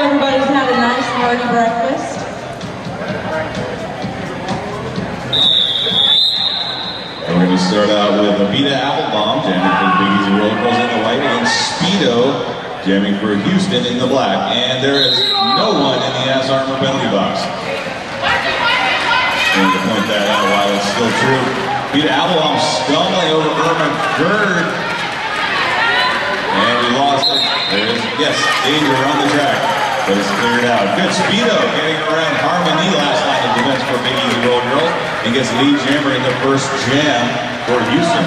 everybody's had a nice hearty breakfast. We're going to start out with Abita Applebaum, jamming for the Big Easy Roller Girls in the white, and Speedo, jamming for Houston in the black. And there is no one in the ass armor penalty box. And to point that out while it's still true, Abita Applebaum stumbling over Irma Gerd. And we lost it. There is, yes, danger on the track, but it's cleared out. Good Speedo getting around Harmony, last line of defense for Big Easy Roller Girls. He gets lead jammer in the first jam for Houston.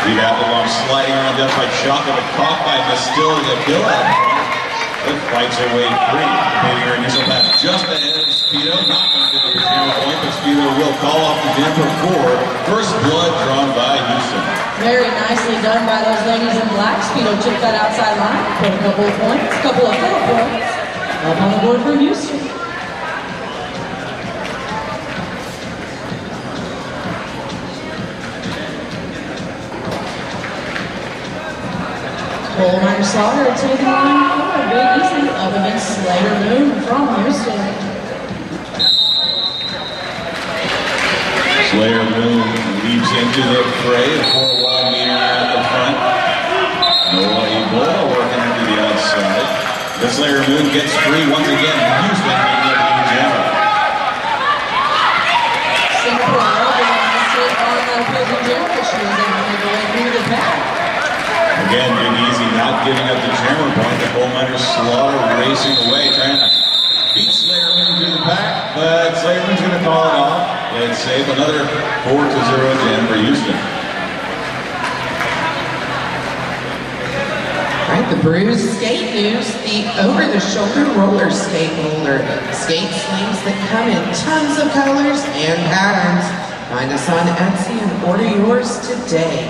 Abita Applebaum sliding around death by chocolate, but caught by Mistilli Abdullah. But fights her way free. Completing her initial pass just ahead of Speedo. Not going to get the jammer point, but Speedo will call off the jam for 4. First blood drawn by Houston. Very nicely done by those ladies in black. Speedo took that outside line, put a couple of points, a couple of full points. Up on the board for Houston. Coal Miner Slaughter taking line 4, Big Easy, up against Slayer Moon from Houston. Slayer Moon leaps into the fray, a 4-1 meter at the front. Noah Ebola working into the outside. The Slayer Moon gets free once again. Houston being able to jam it. Singapore on the opposing jam, but she was able to make her way through the pack. Again, Big Easy not giving up the jammer point. The Coal Miner Slaughter racing away, trying to beat Slayer Moon through the pack, but Slayer Moon's going to call it off. Let's save another 4-0 jam for Houston. All right, the Bruise Skate News, the over-the-shoulder roller skate roller. Skate slings that come in tons of colors and patterns. Find us on Etsy and order yours today.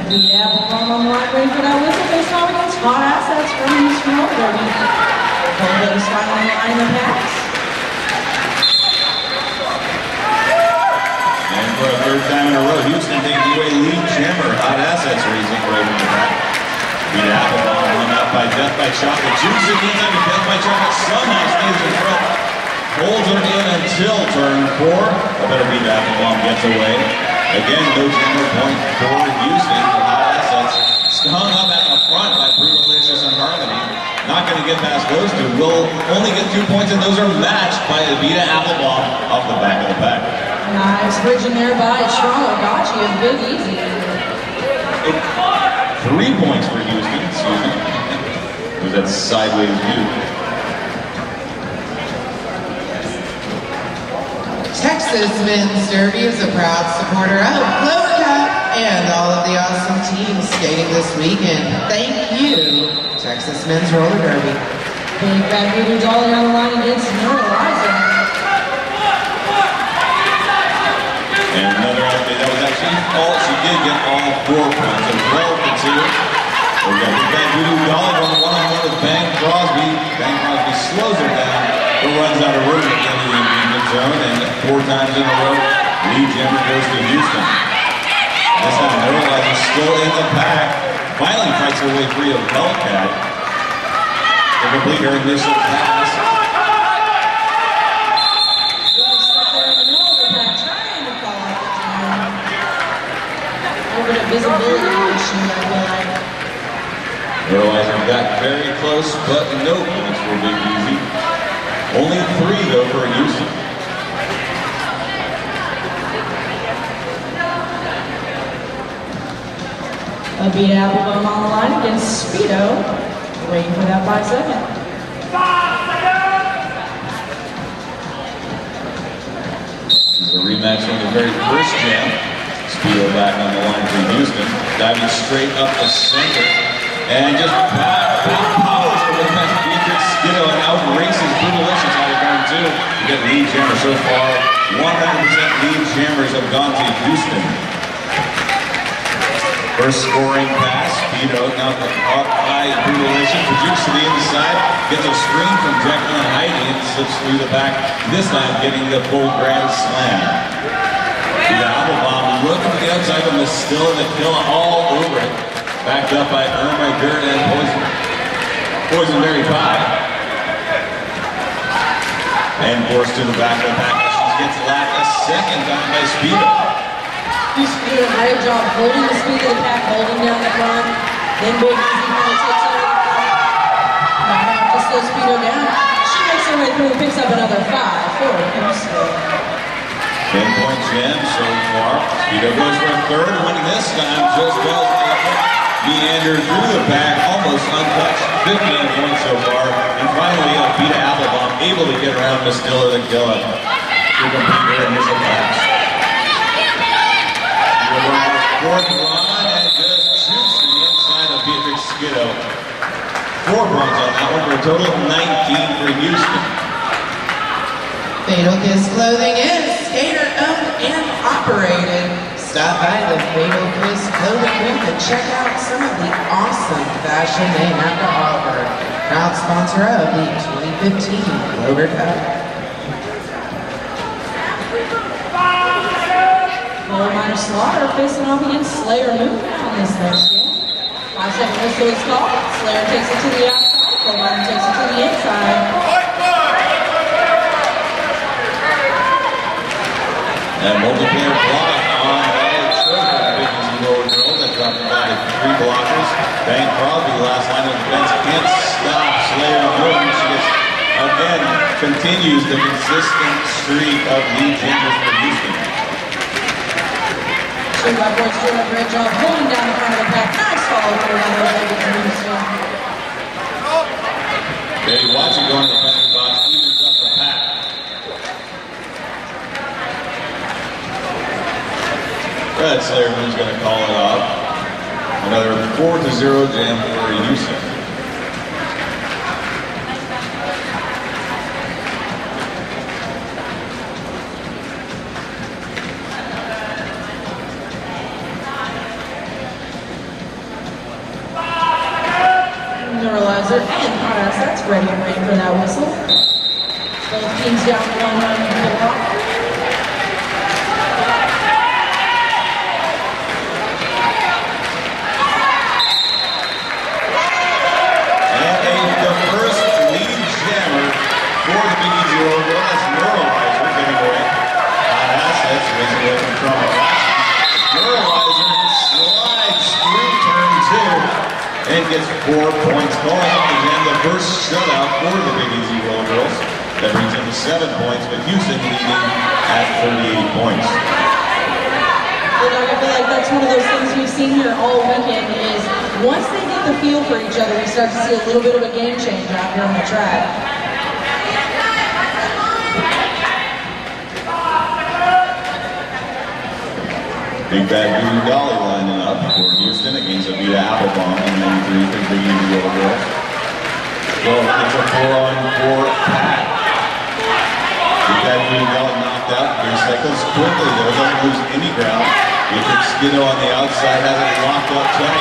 The Applebaum on the line waiting for that whistle. Face off against hot assets from Houston Roller Derby. Both ladies final on the line in the pass. And for a third time in a row, Houston taking away lead jammer. Hot assets racing right in the back. Beat Applebaum hung up by Death by Chocolate. Juicy inside to Death by Chocolate. Somehow stays in front. Holds her in until turn 4. I better beat Applebaum gets away. Again, no jammer point for Houston. Hot assets hung up at the front by Brutalicious and Harmony. Not going to get past those two. Will only get 2 points, and those are matched by Abita Applebaum off the back of the pack. Nice bridging there by Charlotte Gotchi of Big Easy. 3 points for Houston, excuse me. There's that sideways view. Texas Men's Derby is a proud supporter of Clover and all of the awesome teams skating this weekend. Thank you, Texas Men's Roller Derby. Big Bad Voodoo Dolly on the line against Nora Liza. And another update, that was actually all, she did get all 4 points, so 12-2. We've got Big Bad Voodoo Dolly going one-on-one with Bang Crosby. Bang Crosby slows her down, but runs out of room at the end of the engagement zone, and 4 times in a row, lead jammer goes to Houston. This time, Nora Liza still in the pack. Finally fights her way free of Hellcat to complete her initial pass. Visibility issue, I feel like. Otherwise, we got very close, but no points for Big Easy. Only 3, though, for Houston. Abita Applebaum on the line against Speedo. Waiting for that 5 second. This is a rematch from the very first jam. Speedo back on the line for Houston, diving straight up the center, and just powers over the pass. Beatrix Skiddo and outraces Brutalicious out of turn 2. You get lead jammer so far. 100% lead jammers have gone to Houston. First scoring pass, Speedo now caught by Brutalicious, projects to the inside, gets a screen from Jekyll and Heidi and slips through the back, this time getting the full grand slam. The Applebaum looking to the outside, but Mistilla the kill all over it. Backed up by Irma, Gerd, and Poison. Poison very high. And forced to the back of the pack. She gets lapped a second time by Speedo. She's doing a great job holding the speed of the pack, holding down the front. Then Big Easy kind of takes over the front. Now have to slow Speedo down. She makes her way through and picks up another 5 for Houston. 10-point jam so far. Speedo goes for a third, winning this time just well. Meander through the back, almost untouched. 15 points so far. And finally, Alpita Applebaum able to get around Mistilla the Killer to complete her initial pass. Fourth run and just shoots to the inside of Beatrix Skiddo. 4 points on that one for a total of 19 for Houston. Fatal Kiss Clothing is skater owned and operated. Stop by the Fatal Kiss Clothing booth and check out some of the awesome fashion they have to offer. Proud sponsor of the 2015 Clover Cup. Coal Miner Slaughter facing off against Slayer Moon on this next game. 5-second whistle is called. Slayer takes it to the outside. Coal Miner takes it to the inside. And multiplayer block on Clover. Big easy lower girl that dropped about 3 blockers. Bang Crosby, last line of defense, can't stop Slayer Moon. She gets, again, continues the consistent streak of lead jammers for Houston. By Boyd's doing a great job holding down the front of the pack. Nice follow through on those ladies in Houston. Betty Watson going to the penalty box, evens up the pack. Red Slayer Moon's going to call it off. Another 4-0 jam for Houston. Neuralizer and hot assets ready and waiting for that whistle. Both teams down 1-1 in the block. And the first lead jammer for the Big Easy logo, that's Neuralizer getting away. Hot assets raising away from trouble. Neuralizer slides through turn 2. And gets 4 points, calling up the jam, the first shutout for the Big Easy Roll Girls. That brings them to 7 points, with Houston leading at 38 points. Well, Doug, I feel like that's one of those things we've seen here all weekend is once they get the feel for each other, we start to see a little bit of a game change out here on the track. Big Bad Voodoo Dolly lining up for Houston against Alpita Applebaum in 93 for the Big Easy Roll Girls. So it's a 4-on-4 pack. Big Bad Voodoo Dolly knocked out. He cycles quickly though, doesn't lose any ground. Beatrix Skiddo on the outside has it locked up tight.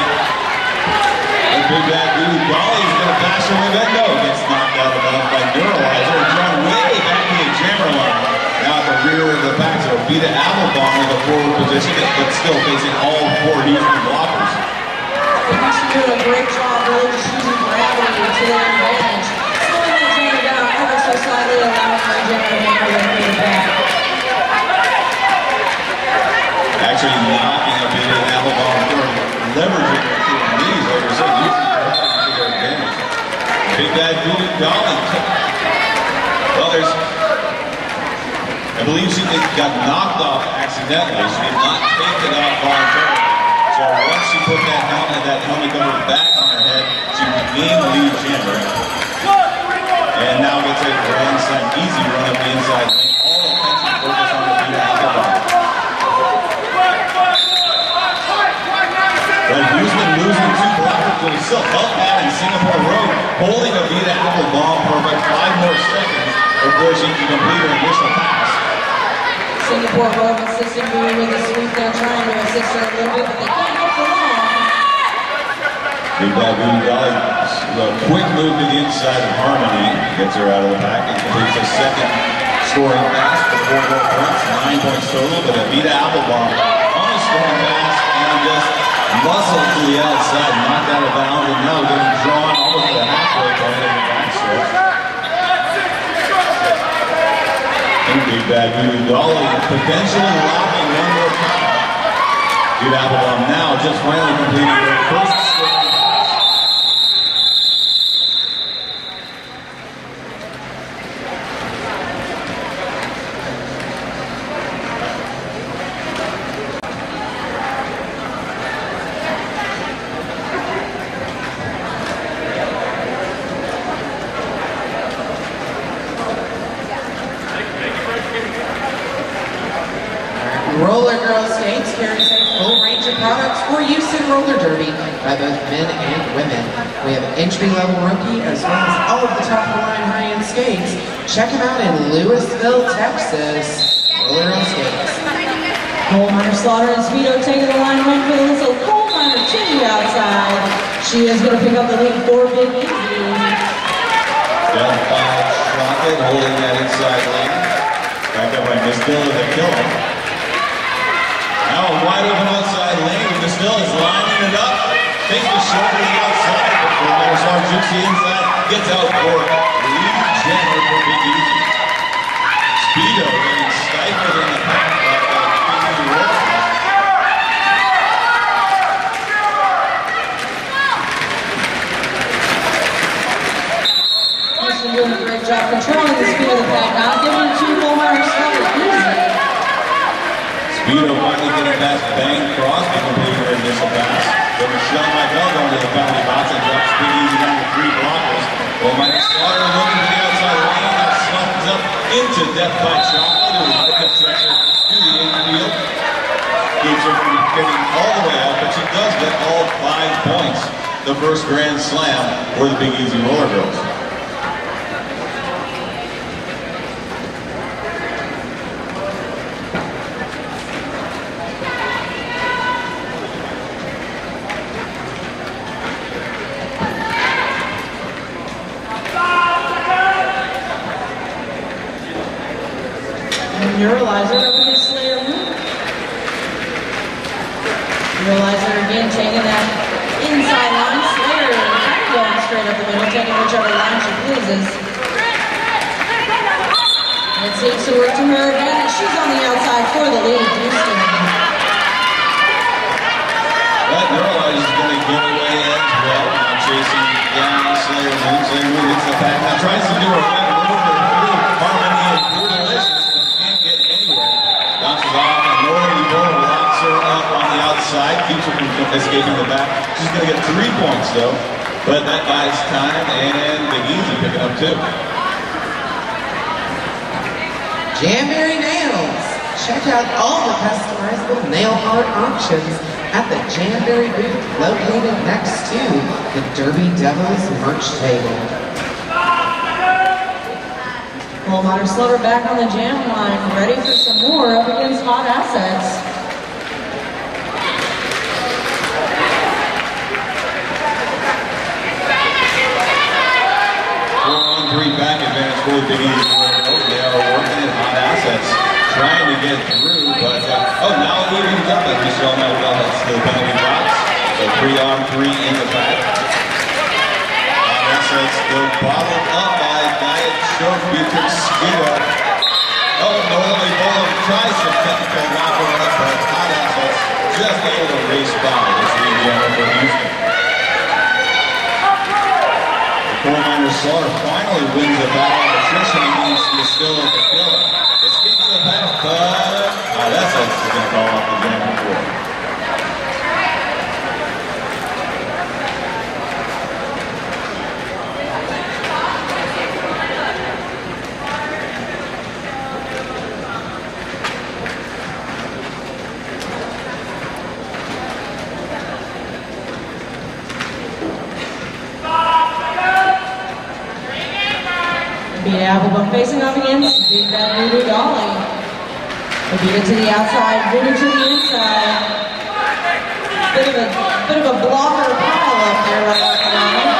And Big Bad Voodoo Dolly is going to pass her way back. No, gets knocked out of bounds by Neuralizer and drawn way back to the jammer line. Now at the rear of the pack, so Alpita Applebaum in the forward position, but still facing all 4 Houston blockers. Houston doing a great job really just using gravity to their advantage. Slowing the jammer down ever so slightly, allowing the jammer to make her way through the back. Actually knocking Alpita Applebaum through, leveraging her knees, like I said, using gravity to their advantage. Big Bad Voodoo Dolly. Well, there's... I believe she got knocked off accidentally. She did not take it off voluntarily. So once she put that helmet cover back on her head, she became lead jammer. And now gets a grand slam, easy run up the inside lane. All attention focused on the Alpita Applebaum. But Houston losing 2 blockers, but he still held that in Singapore Road, holding Alpita Applebaum for about 5 more seconds before she can complete her initial pass. Singapore Road assisting Bowie with a sweep there, trying to assist her a little bit, but they can't get for long. Big Bad Voodoo Dolly, a quick move to the inside of Harmony, gets her out of the pack and completes a second scoring fast for 4 goal points, 9 points total, but Abita Applebaum on a scoring fast and just muscled to the outside, knocked out of bounds, and now getting drawn almost to the halfway point of the backstretch. Big bad Voodoo Dolly potentially locking one more time. Abita Applebaum now just finally completing her first scoring pass. Roller Girl Skates carries a full range of products for use in roller derby by both men and women. We have entry-level rookie as well as all of the top-of-the-line high-end skates. Check them out in Lewisville, Texas. Roller Girl Skates. Coal Miner Slaughter and Speedo taking the line win for the whistle. Coal Miner to the outside. She is going to pick up the lead for Big Easy. Death by Chocolate holding that inside lane. Back up by Miss Bill to kill him. Now a wide open outside lane, and Still is lining it up. Takes the shoulder to the outside, but Miroslav jukes the inside. Gets out for Lee Jenner for Big Easy. Speedo getting stifled in the pack by Big Easy Roll. Houston doing a great job controlling the speed of the pack, not giving two full marks easy. Speedo finally getting past Bang Crosby completing her initial pass. But Michelle Michael going to the penalty box and drops Big Easy down to 3 blockers. Well, Mike Slaughter looking to the outside lane. That softens up into Death by Chocolate, who gets pressure to the infield. Keeps her from getting all the way out, but she does get all 5 points. The first Grand Slam for the Big Easy Roller Girls. Neuralizer up against Slayer Moon. Neuralizer again taking that inside line. Slayer kind of going straight up the middle, taking whichever line she pleases. And it seems to work to her again, and she's on the outside for the lead. Houston. That Neuralizer is going to give away as well. Now chasing down Slayer Moon. Slayer Moon hits the pack. Now tries to do a red over through Harmony and Brutalicious. Bounces off, and Lori Bull locks her up on the outside, keeps her from escaping the back. She's going to get 3 points, though, but that buys time, and Big Easy picking up 2. Jamberry Nails. Check out all the customizable nail art options at the Jamberry booth located next to the Derby Devils merch table. Coal Miner Slaughter back on the jam line, ready for some more up against Hot Assets. 4-on-3 back advantage for the Big Easy. They are working at Hot Assets, trying to get through, but now it evens up as Michelle Michael heads to the penalty box. So 3-on-3 in the back. Hot Assets still bottled up by Diet Choke Beatrix Speedo. Nolan Bolam tries to technical lock her up, but Hot Assets just able to race by this lead runner for Houston. The Coal Miner Slaughter finally wins the battle of attrition against the Still of the Killer. Escapes the back, but Hot Assets is going to call off the jam before. Beat Applebaum facing off against Big Bad Voodoo Dolly. They beat it to the outside, Voodoo to the inside. Bit of a blocker pile up there right off the line.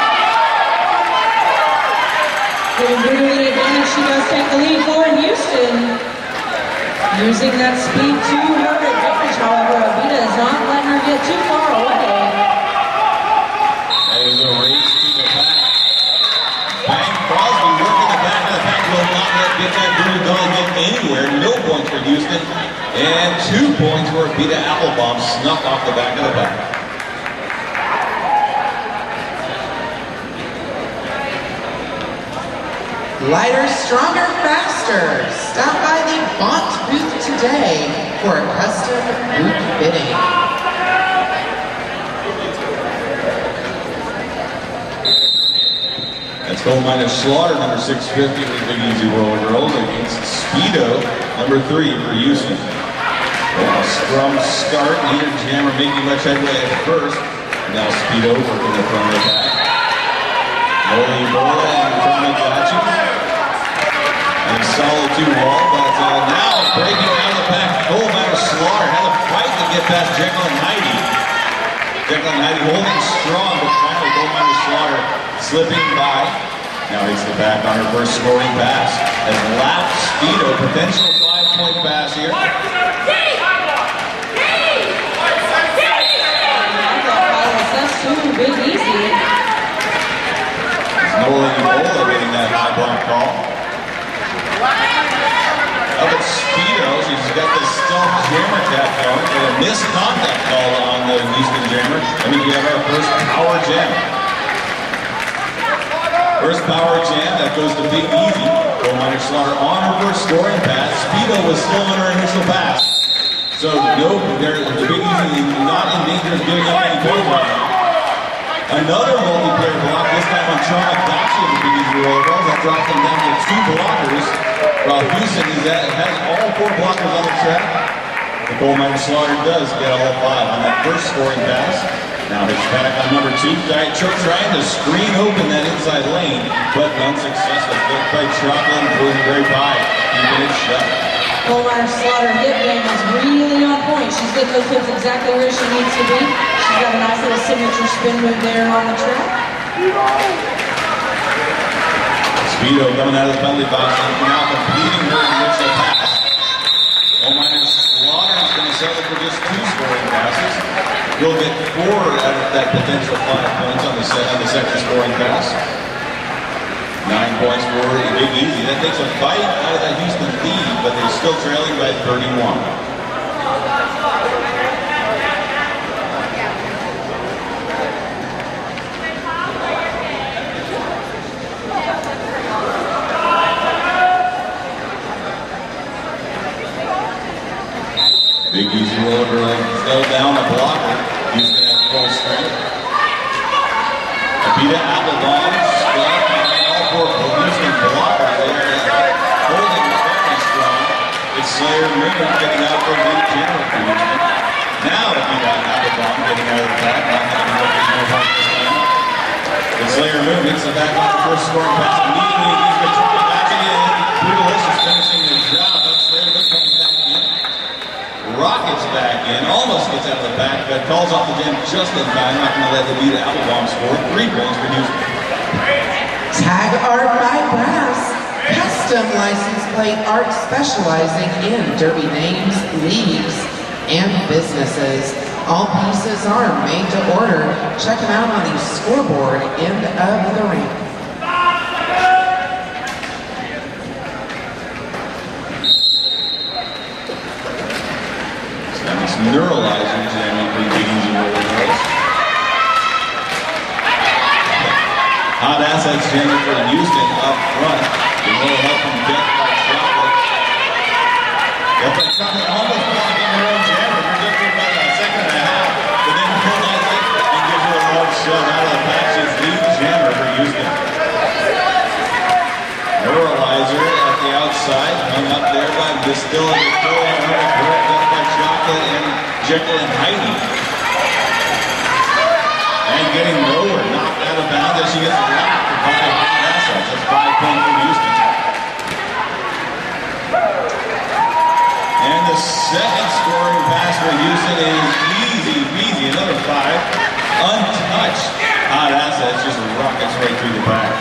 Giving Voodoo the advantage, she does take the lead for Houston. Using that speed to her advantage, however, Abita is not letting her get too far away. That is a race to the back. Bang Crosby working the back of the pack, will not let get that blue doll get anywhere. No points for Houston, and 2 points for Abita Applebaum, snuck off the back of the pack. Lighter, stronger, faster. Stop by the Bont booth today for a custom boot fitting. That's goal minus Slaughter, number 650 for the Big Easy Roller Girls against Speedo, number 3 for Houston. A scrum start, neither jammer making much headway at first. Now Speedo working the front of the back. Loli Bola in front of Gachi. And a solid 2 wall, but now breaking out of the pack, goal minus Slaughter had a fight to get past Jekyll and Heidi. Jekyll and Heidi holding strong, but finally goal minus Slaughter slipping by. Now hits the back on her first scoring pass. Has lapped Speedo, potential 5-point pass here. That's too Big Easy. Nolan Ebola getting that high bump call. Up at Speedo, she's got the stealth jammer tap going for a misconduct call on the Houston Jammer. I mean, we have our first power jam. First power jam, that goes to Big Easy. Goal minus Slaughter on her first scoring pass. Speedo was still on her initial pass. So no, the Big Easy not in danger of giving up any points right now. Another multiplayer block, this time on Chama Gachi of the Big Easy Roller Girls. That drops them down to 2 blockers, while Houston has all 4 blockers on the track. The goal minus Slaughter does get all 5 on that first scoring pass. Now his back on number 2, Diet Choke trying to screen open that inside lane, but unsuccessful. Good play, Chocolate and Rosenberry by, keeping it shut. Goal minus Slaughter hit game is really on point. She's getting those hips exactly where she needs to be. She's got a nice little signature spin move there on the track. Speedo coming out of the penalty box and now completing her initial pass. Goal minus Slaughter is going to settle for just 2 scoring passes. We'll get 4 out of that potential 5 points on the second scoring pass. 9 points for Big Easy. That takes a bite out of that Houston lead, but they're still trailing by 31. Big Easy Roller Girl fell down a blocker. Houston at full strength. Abita Applebaum stuck behind all 4 Houston blockers there. Holding very strong. It's Slayer Moon getting out for Lead Jammer for Houston. Now Abita Applebaum getting out of the back. Not having no help this time. It's Slayer Moon hits the back on the first scoring pass. Immediately he's been trying to back it in. Brutalicious finishing the job. But Slayer Moon comes back in. Rockets back in, almost gets out of the back, but calls off the jam just in time. Not going to let Abita Applebaum score. 3 points for Houston. Tag art by Brass. Custom license plate art specializing in derby names, leagues, and businesses. All pieces are made to order. Check them out on the scoreboard end of the rink. Neuralizer jamming for Big Easy Roller Girls. Hot assets jamming for Houston up front. A little help from Death by Chocolate. Death by Chocolate almost blocking her own jammer for just about a second and a half, but then realizes it and gives her a large shove out of the pack. She's lead jammer for Houston. Neuralizer at the outside, hung up there by Distilla. And Jekyll and Heidi. And getting nowhere, knocked out of bounds as she gets lapped by assets. That's 5 points for Houston. And the second scoring pass for Houston is easy peasy, another 5. Untouched. Hot assets just rockets right through the back.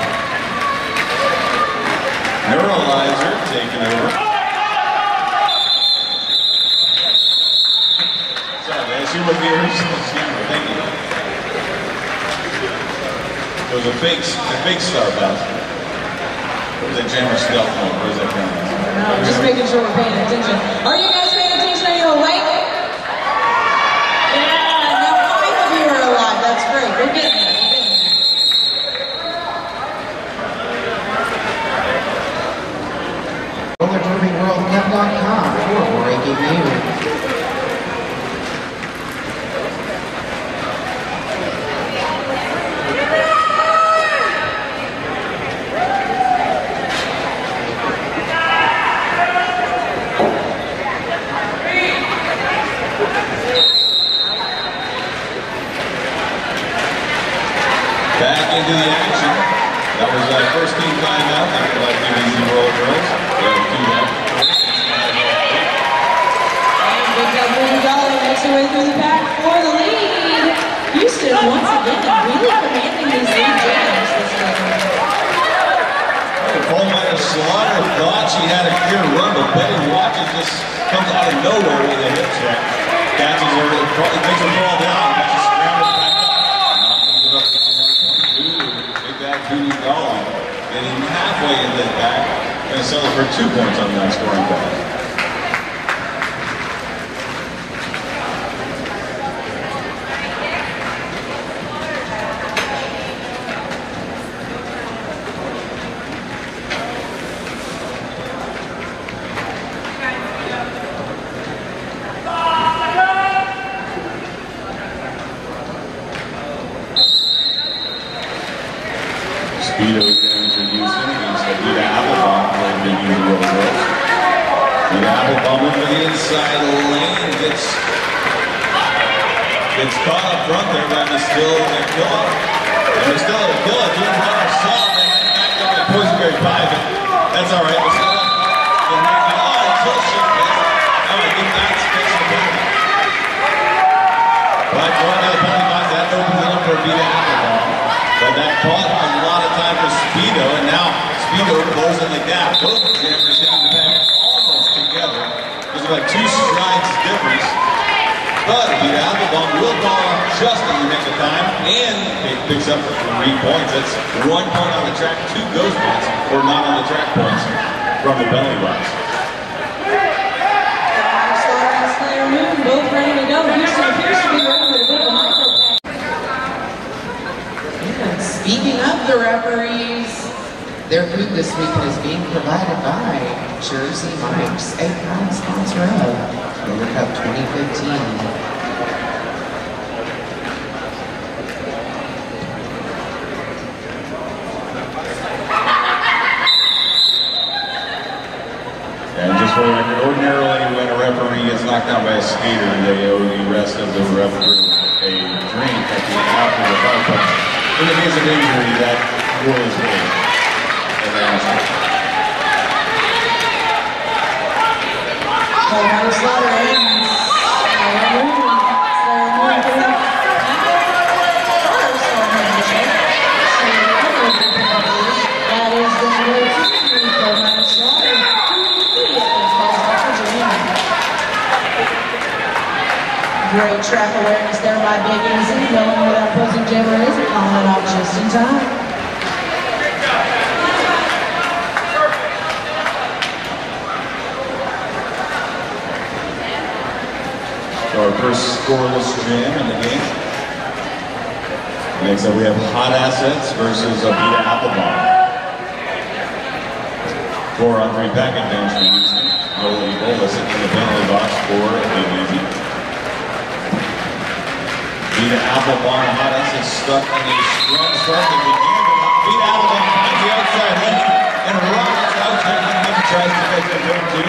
Neuralizer taking over. She was the original Jammer. Thank you. It was a fake star bounce. Where's that Jammer stealth mode? Where's that camera? No, just making sure we're paying attention. Are you guys paying attention? Are you awake? Yeah, now 5 of you are alive. That's great. We're getting there. RollerDerbyWorldCup.com for breaking news. Back into the action. That was our first team timeout. After like the easy roll girls. Big W Dollar makes her way through the pack for the lead. Houston once again really commanding these lead jams this game. Coal Miner Slaughter thought she had a clear run, but Betty Watches just comes out of nowhere with a hip check. Catches her, probably takes her ball down, but she scrambles back up. Big bad Judy Dollar getting halfway in this back. Going to settle for 2 points on that scoring pass. Speedo damage reducing against Vita Applebaum for the Big Easy Roll Girls. Vita Applebaum over the inside lane gets caught up front there by Mistill and Aquila. And Mistill and Aquila doing well herself and then back up to Poisonberry Pie, but that's all right. Mistill can make it all until she gets I think that's the penalty. But going to the penalty box, that opens it up for Vita Applebaum. But that bought a lot of time for Speedo, and now Speedo closing the gap. Both jammers hitting the back almost together. There's about 2 strides difference. But Vita Applebaum will call up just in the nick of time, and it picks up 3 points. That's 1 point on the track, 2 ghost points, or not on the track points from the penalty box. Both ready to go. Houston appears to be ready with a bit of a micro. Speaking of the referees, their food this week is being provided by Jersey Mike's, a proud sponsor of Clover Cup 2015. And just for the record, ordinarily when a referee gets knocked out by a skater, they owe the rest of the referee a drink at the after the fight. But in the case of injury, that rule is waived. Colorado Slaughter ends. That is the number 2 Colorado Slaughter. Great track awareness there by Big Easy, knowing where that opposing jammer is and calling it off just in time. So our first scoreless jam in the game. Next up we have Hot Assets versus Vita Applebaum. 4-on-3 back advantage for Houston. Nola Ebola sitting in the penalty box for Big Easy. Vita Applebaum, Hot Assets stuck in a strong start to begin. Vita Applebaum finds the outside lane and runs out there and tries to make the turn 2.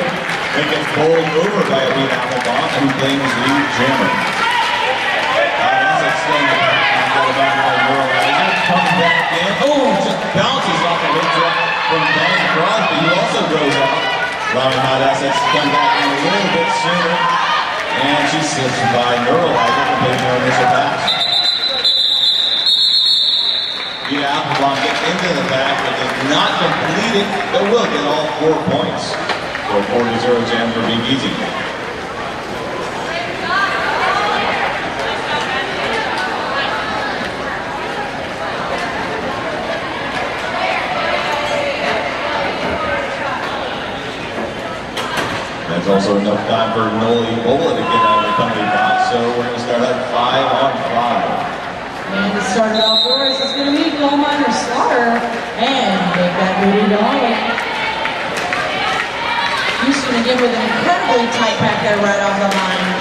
They get bowled over by a Vita Applebaum who claims lead jammer. Hot Assets still in the back. Got it back by Neutralizer. Comes back in. Oh, just bounces off the hook drop from Ben Crosby, who also goes out. Allowing Hot Assets to come back in a little bit sooner. And she slips by Neutralizer, completing her initial pass. Vita Applebaum gets into the back, but does not complete it, but will get all 4 points. So 4-0 jam for Big Easy. Also enough time for Noli Bola to get out of the penalty box, so we're going to start at 5-on-5. And to start it off for us, it's going to be Coal Miner Slaughter and Big Bad Booty Dolly. Houston again with an incredibly tight pack there right off the line.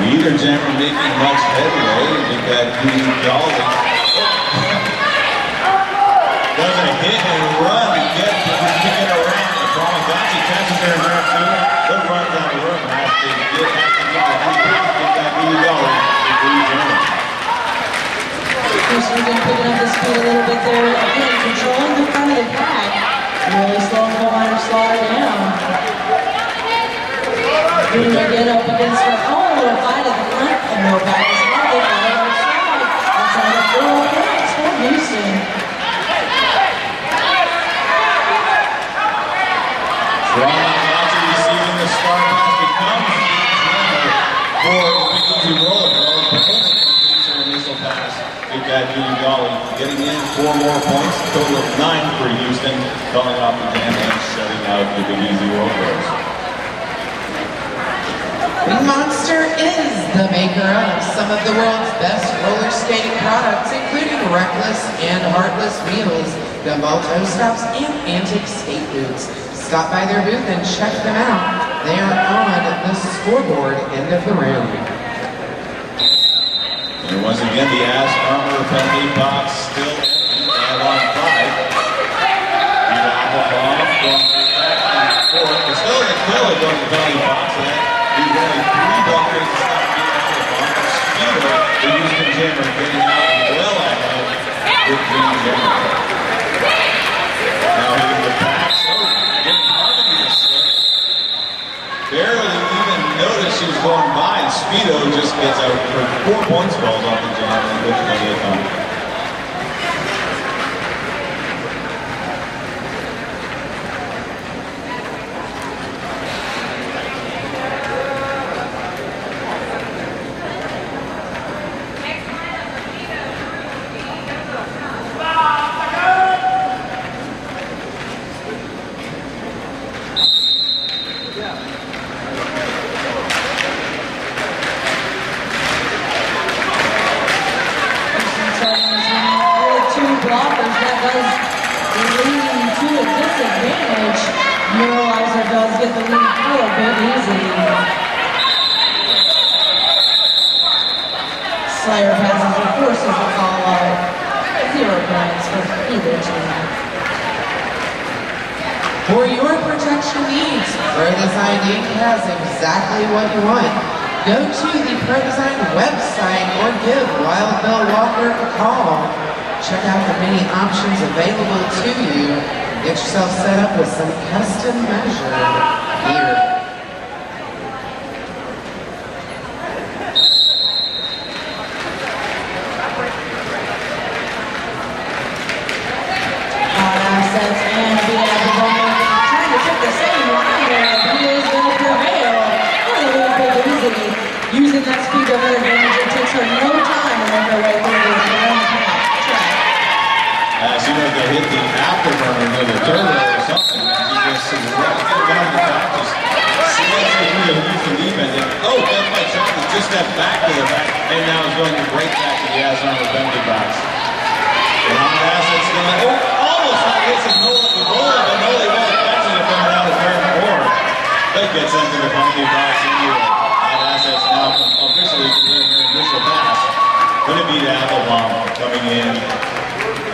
Neither jammer making much headway. Big Bad Booty Dolly does a hit and run to get around. Brahmagati catches her in round two. Good run down the road. Has to get Big Bad Booty Dolly. Houston again picking up the speed a little bit there. Again, controlling the front of the pack. Really slowing Coal Miner Slaughter down. Booty again up against her own little fight at the front. And no back is hard. They got it on the side. That's on the 4 points for Houston. Brahmagati receiving the start pass becomes for Big Easy Roller. Completes her initial pass. Big Bad Booty Dolly getting in 4 more points. Total of 9 for Houston. Calling off the jam and shutting out the Big Easy Rollers. Big Monster is the maker of some of the world's best roller skating products, including Reckless and Heartless wheels, gumball toe stops, and antique skate boots. Stop by their booth and check them out. They are on the scoreboard end of the round. And once again, the Ass Armor penalty box still empty. 5-on-5. The Apple Bomb going back and forth. There's still a killer going to the penalty box. He's only 3 buckets to stop the Apple Bomb. Speedo, the Houston Jammer, getting out well ahead with Green Jammer. Now hitting the back. So getting Harmony to slip. Barely even noticed she was going by, and Speedo just gets out for 4 points, falls off the jam and with plenty of time. Blockers, that does lead to a disadvantage. Neuralizer does get the lead for a bit easy. Slayer passes and forces the follow. 0 points for either team. For your protection needs, ProDesign Inc. has exactly what you want. Go to the ProDesign website or give Wild Bill Walker a call. Check out the many options available to you. Get yourself set up with some custom measured gear. Assets and the trying to take the same line there. He is going to prevail for the little bit easy. Using that speed over advantage, it takes her no time to make her way through the long path. She knows they hit the afterburner near the turbo or something. She just is right to get down the back. Just slams her through the Houston defense. And, oh, Death by Chocolate just stepped back to the back. And now is going right back to the Ass Armor penalty box. And on the Assets still in. Oh, almost not gets it. Noli Bola, but Noli Bola catches it coming out of third and fourth. That gets into the penalty box anyway. That Assets now officially completing her initial pass. Going to be the Apple Bomb coming in.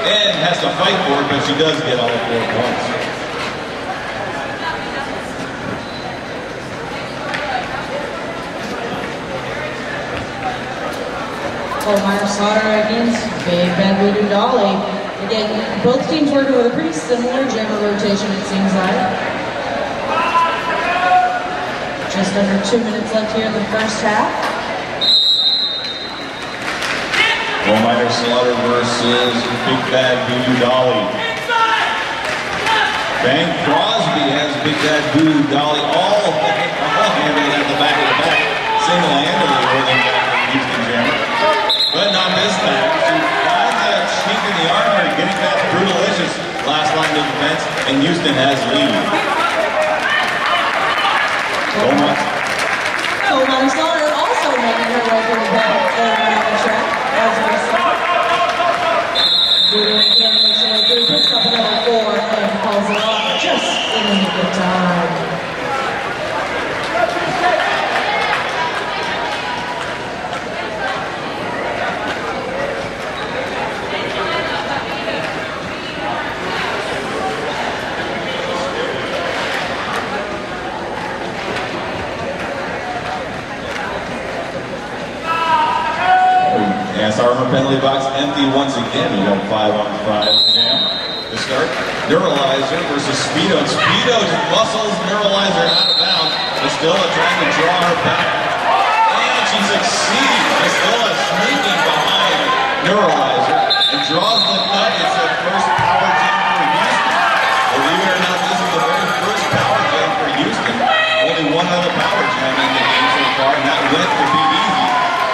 And has to fight for it, but she does get all 4 points. Coal Miner Slaughter against Big Bad Booty Dolly. Again, both teams working with a pretty similar jammer rotation, it seems like. Just under 2 minutes left here in the first half. Coal Miner Slaughter versus Big Bad Booty Dolly. Bank Crosby has Big Bad Booty Dolly all handled at the back of the back, single-handedly holding back the Houston Jammer. But not this time. She finds a chink in the armor and getting that brutalicious last line of defense, and Houston Marisol also making her way through the track, as we saw. Doing again, makes her way through, picks up another 4 and calls it off just in the nick of time. Yes, Armor penalty box empty once again. We got 5-on-5 jam to start. Neuralizer versus Speedo. And Speedo just muscles Neuralizer out of bounds. Estella trying to draw her back. And she succeeds. Estella sneaking behind Neuralizer and draws the cut. It's the first power jam for Houston. Believe it or not, this is the very first power jam for Houston. Only one other power jam in the game so far, and that went to Be Easy.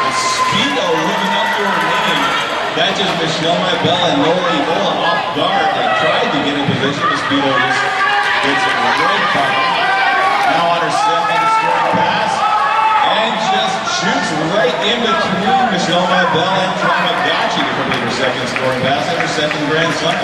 Speedo living up to her name. Catches Michelle Mabella and Nola Ebola off guard. They tried to get in position, but Speedo just gets a great cover. Now on her second scoring pass, and just shoots right in between Michelle Mabella and Tamagotchi to complete her second scoring pass and her second grand slam.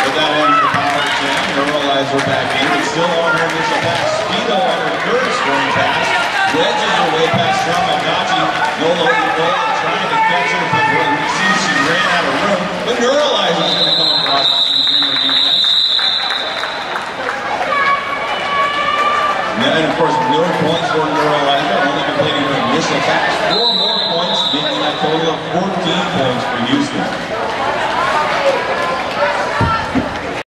But that ends the power jam. Neuralizer back in, but still on her initial pass. Speedo on her third scoring pass. Wedges her way past Tamagotchi. Nola Ebola trying to catch her, but we see she ran out of room. But Neuralizer is going to come across and bring her defense. And of course, no points for Neuralizer, only completing her initial pass. 4 more